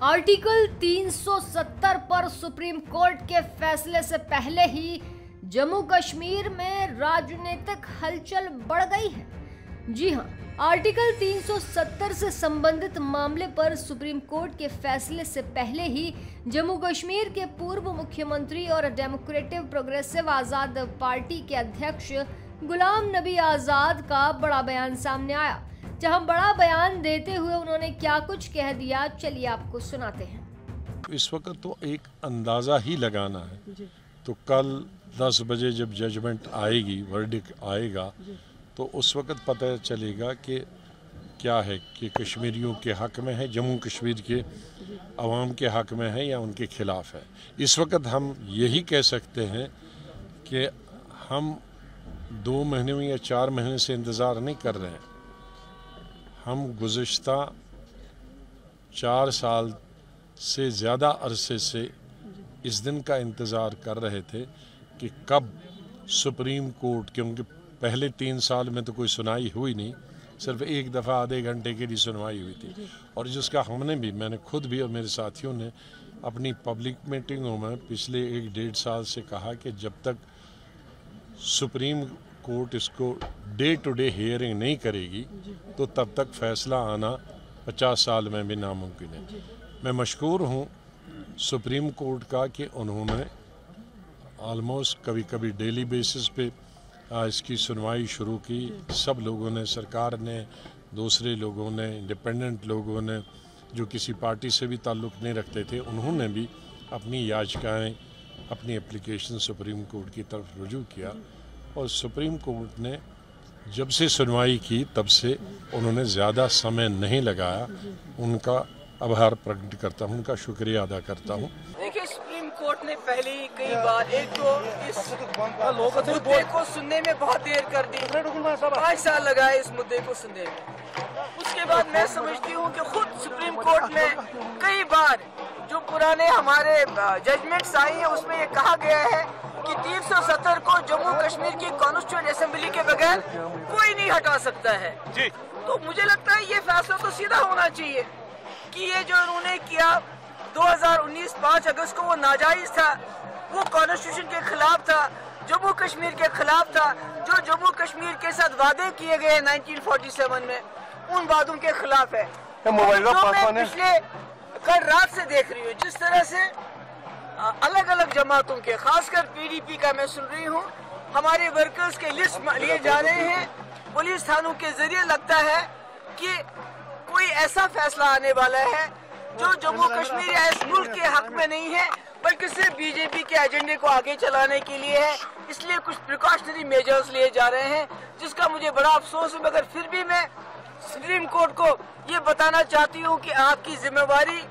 Article 370 पर supreme court के फैसले से पहले ही जम्मू कश्मीर में राजनीतिक हलचल बढ़ गई है। जी हां, आर्टिकल 370 से संबंधित मामले पर सुप्रीम कोर्ट के फैसले से पहले ही जम्मू कश्मीर के पूर्व मुख्यमंत्री और डेमोक्रेटिक प्रोग्रेसिव आजाद पार्टी के अध्यक्ष गुलाम नबी आजाद का बड़ा बयान सामने आया। जहां बड़ा बयान देते हुए उन्होंने क्या कुछ कह दिया, चलिए आपको सुनाते हैं। इस वक्त तो एक अंदाज़ा ही लगाना है। तो कल 10 बजे जब जजमेंट आएगी, वर्डिक्ट आएगा, तो उस वक्त पता चलेगा कि क्या है कि कश्मीरियों के हक में है, जम्मू कश्मीर के अवाम के हक में है या उनके खिलाफ है। इस वक्त हम यही कह सकते हैं कि हम 2 महीने या 4 महीने से इंतज़ार नहीं कर रहे हैं। हम गुज़िश्ता 4 साल से ज़्यादा अरसे से इस दिन का इंतज़ार कर रहे थे कि कब सुप्रीम कोर्ट, क्योंकि पहले 3 साल में तो कोई सुनाई हुई नहीं, सिर्फ एक दफ़ा आधे घंटे के लिए सुनवाई हुई थी। और जिसका मैंने खुद भी और मेरे साथियों ने अपनी पब्लिक मीटिंगों में पिछले 1-1.5 साल से कहा कि जब तक सुप्रीम कोर्ट इसको डे टू डे हियरिंग नहीं करेगी तो तब तक फैसला आना 50 साल में भी नामुमकिन है। मैं मशकूर हूँ सुप्रीम कोर्ट का कि उन्होंने ऑलमोस्ट कभी डेली बेसिस पे इसकी सुनवाई शुरू की। सब लोगों ने, सरकार ने, दूसरे लोगों ने, इंडिपेंडेंट लोगों ने, जो किसी पार्टी से भी ताल्लुक़ नहीं रखते थे, उन्होंने भी अपनी याचिकाएं, अपनी एप्लीकेशन सुप्रीम कोर्ट की तरफ रुजू किया। और सुप्रीम कोर्ट ने जब से सुनवाई की तब से उन्होंने ज़्यादा समय नहीं लगाया। उनका आभार प्रकट करता हूँ, उनका शुक्रिया अदा करता हूँ। देखिए, सुप्रीम कोर्ट ने पहले ही कई बार एक तो इस मुद्दे को सुनने में बहुत देर कर दी, 5 साल लगाए इस मुद्दे को सुनने में। उसके बाद मैं समझती हूँ कि खुद सुप्रीम कोर्ट में कई बार जो पुराने हमारे जजमेंट्स आई हैं उसमें ये कहा गया है कि 370 को जम्मू कश्मीर की कॉन्स्टिट्यूएंट असेंबली के बगैर कोई नहीं हटा सकता है जी। तो मुझे लगता है ये फैसला तो सीधा होना चाहिए कि ये जो उन्होंने किया 2019 5 अगस्त को वो नाजायज था, वो कॉन्स्टिट्यूशन के खिलाफ था, जम्मू कश्मीर के खिलाफ था। जो जम्मू कश्मीर के साथ वादे किए गए 1947 में, उन वादों के खिलाफ है। तो मैं पिछले कल रात से देख रही हूँ जिस तरह से अलग अलग जमातों के, खासकर पीडीपी का मैं सुन रही हूँ, हमारे वर्कर्स के लिस्ट लिए जा रहे हैं पुलिस थानों के जरिए। लगता है कि कोई ऐसा फैसला आने वाला है जो जम्मू कश्मीर या इस मुल्क के हक में नहीं है, बल्कि सिर्फ बीजेपी के एजेंडे को आगे चलाने के लिए है। इसलिए कुछ प्रिकॉशनरी मेजर्स लिए जा रहे हैं, जिसका मुझे बड़ा अफसोस है। मगर फिर भी मैं सुप्रीम कोर्ट को ये बताना चाहती हूँ कि आपकी जिम्मेवारी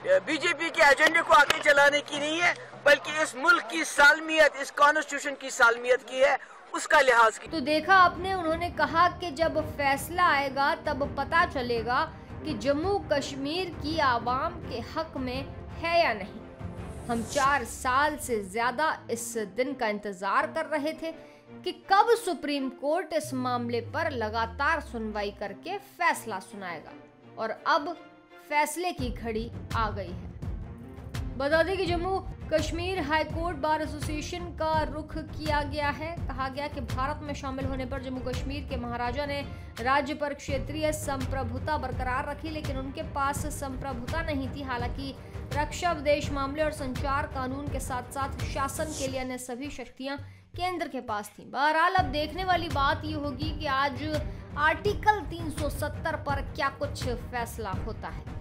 बीजेपी के एजेंडे को आगे चलाने की नहीं है, बल्कि इस मुल्क की सालमियत, इस कॉन्स्टिट्यूशन की सालमियत की है, उसका लिहाज की। तो देखा आपने, उन्होंने कहा कि जब फैसला आएगा तब पता चलेगा कि जम्मू कश्मीर की आवाम के हक में है या नहीं। हम 4 साल से ज्यादा इस दिन का इंतजार कर रहे थे कि कब सुप्रीम कोर्ट इस मामले पर लगातार सुनवाई करके फैसला सुनाएगा, और अब फैसले की घड़ी आ गई है। बता दें कि Jammu Kashmir high court bar association का रुख किया गया है। कहा गया कि भारत में शामिल होने पर जम्मू कश्मीर के महाराजा ने राज्य पर क्षेत्रीय संप्रभुता बरकरार रखी, लेकिन उनके पास संप्रभुता नहीं थी। हालांकि रक्षा, विदेश मामले और संचार कानून के साथ साथ शासन के लिए अन्य सभी शक्तियां केंद्र के पास थी। बहरहाल अब देखने वाली बात ये होगी कि आज आर्टिकल 370 पर क्या कुछ फैसला होता है।